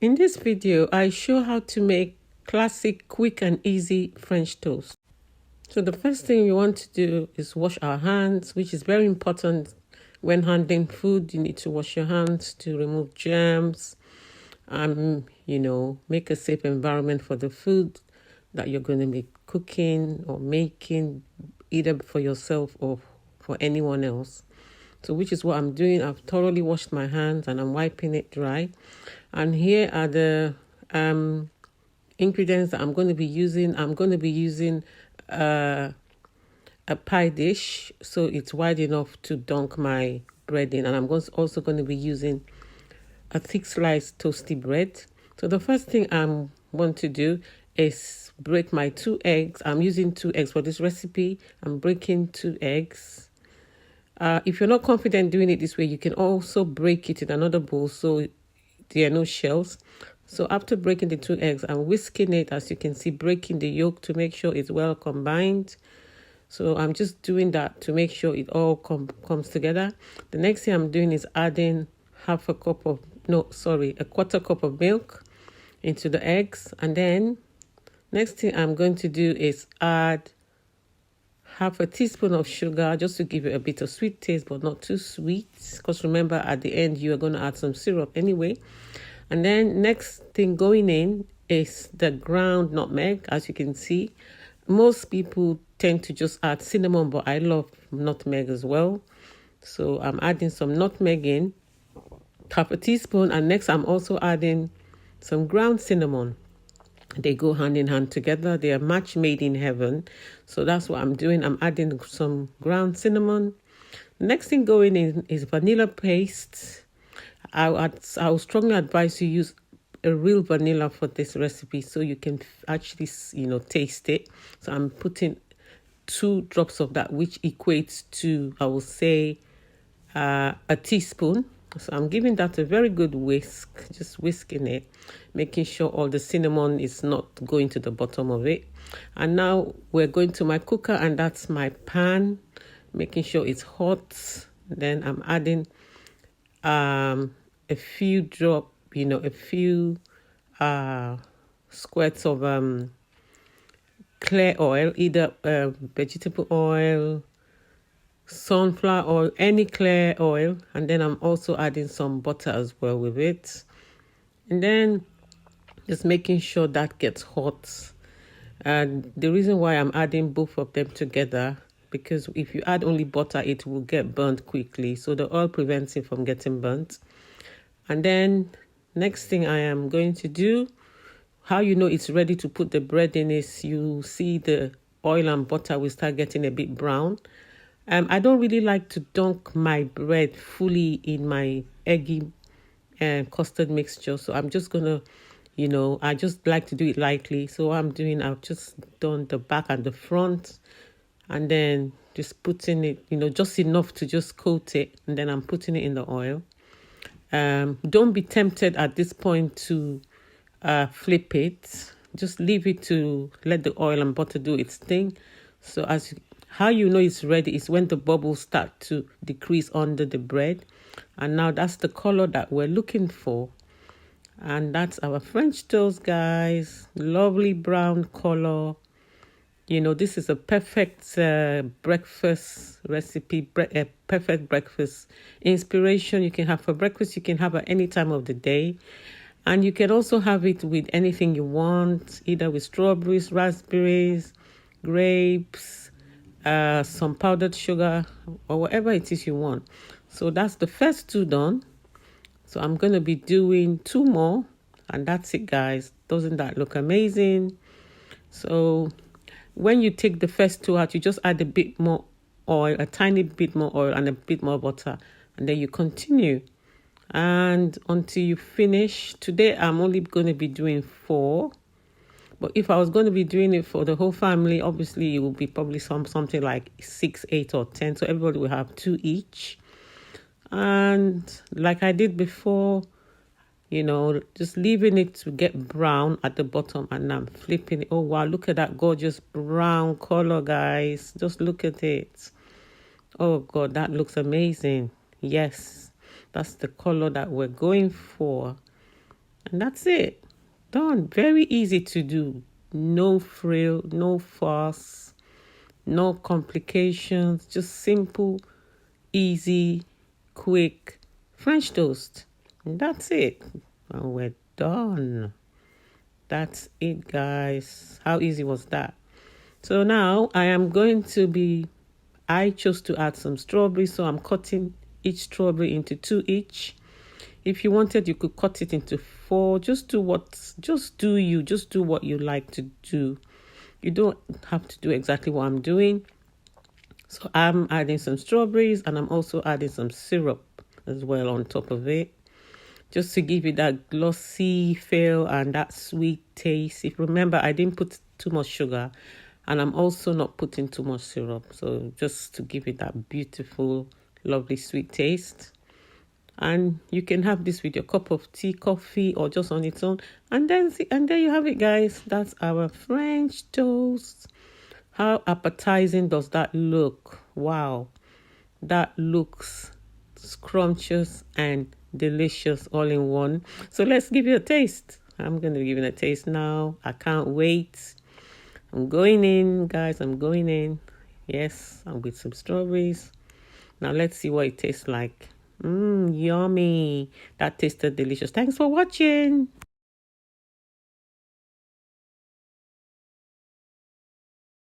In this video, I show how to make classic, quick and easy French toast. So the first thing we want to do is wash our hands, which is very important when handling food. You need to wash your hands to remove germs and, make a safe environment for the food that you're going to be cooking or making, either for yourself or for anyone else. So which is what I'm doing. I've thoroughly washed my hands and I'm wiping it dry. And here are the ingredients that I'm going to be using. I'm going to be using a pie dish, so it's wide enough to dunk my bread in. And I'm also going to be using a thick sliced toasty bread. So the first thing I want to do is break my 2 eggs. I'm using 2 eggs for this recipe. I'm breaking 2 eggs. If you're not confident doing it this way, you can also break it in another bowl so there are no shells. So after breaking the 2 eggs, I'm whisking it, as you can see, breaking the yolk to make sure it's well combined. So I'm just doing that to make sure it all comes together. The next thing I'm doing is adding a quarter cup of milk into the eggs. And then next thing I'm going to do is add half a teaspoon of sugar, just to give it a bit of sweet taste, but not too sweet, because remember at the end you are going to add some syrup anyway. And then next thing going in is the ground nutmeg. As you can see, most people tend to just add cinnamon, but I love nutmeg as well. So I'm adding some nutmeg in, half a teaspoon. And next I'm also adding some ground cinnamon. They go hand in hand together. They are match made in heaven. So that's what I'm doing. I'm adding some ground cinnamon. Next thing going in is vanilla paste. I would strongly advise you use a real vanilla for this recipe so you can actually, taste it. So I'm putting 2 drops of that, which equates to, I will say, a teaspoon. So I'm giving that a very good whisk, just whisking it, making sure all the cinnamon is not going to the bottom of it. And now we're going to my cooker, and that's my pan, making sure it's hot. Then I'm adding a few squirts of clear oil, either vegetable oil, sunflower oil, any clear oil. And then I'm also adding some butter as well with it. And then just making sure that gets hot. And the reason why I'm adding both of them together, because if you add only butter, it will get burnt quickly. So the oil prevents it from getting burnt. And then next thing I am going to do, how you know it's ready to put the bread in, is you see the oil and butter will start getting a bit brown. I don't really like to dunk my bread fully in my eggy custard mixture. So I'm just going to, I just like to do it lightly. So what I've just done the back and the front. And then just putting it, just enough to just coat it. And then I'm putting it in the oil. Don't be tempted at this point to flip it. Just leave it to let the oil and butter do its thing. So how you know it's ready is when the bubbles start to decrease under the bread. And now that's the color that we're looking for. And that's our French toast, guys. Lovely brown color. This is a perfect breakfast recipe, perfect breakfast inspiration you can have for breakfast. You can have at any time of the day. And you can also have it with anything you want, either with strawberries, raspberries, grapes, some powdered sugar, or whatever it is you want. So that's the first 2 done. So I'm going to be doing 2 more. And that's it, guys. Doesn't that look amazing? So when you take the first 2 out, you just add a bit more oil, a tiny bit more oil and a bit more butter. And then you continue. And until you finish. Today, I'm only going to be doing 4. But if I was going to be doing it for the whole family, obviously it will be probably something like 6, 8 or 10. So everybody will have 2 each. And like I did before, just leaving it to get brown at the bottom, and I'm flipping it. Oh, wow, look at that gorgeous brown color, guys. Just look at it. Oh, God, that looks amazing. Yes, that's the color that we're going for. And that's it. Done. Very easy to do. No frill, no fuss, no complications. Just simple, easy, quick French toast. And that's it. And we're done. That's it, guys. How easy was that? So now I chose to add some strawberries, so I'm cutting each strawberry into 2 each. If you wanted, you could cut it into 4. Just do what you like to do. You don't have to do exactly what I'm doing. So I'm adding some strawberries, and I'm also adding some syrup as well on top of it, just to give it that glossy feel and that sweet taste. If you remember, I didn't put too much sugar, and I'm also not putting too much syrup. So just to give it that beautiful, lovely sweet taste. And you can have this with your cup of tea, coffee, or just on its own. And then there you have it, guys. That's our French toast. How appetizing does that look? Wow. That looks scrumptious and delicious all in one. So let's give it a taste. I'm going to give it a taste now. I can't wait. I'm going in, guys. I'm going in. Yes, I'm with some strawberries. Now let's see what it tastes like. Yummy. That tasted delicious. Thanks for watching.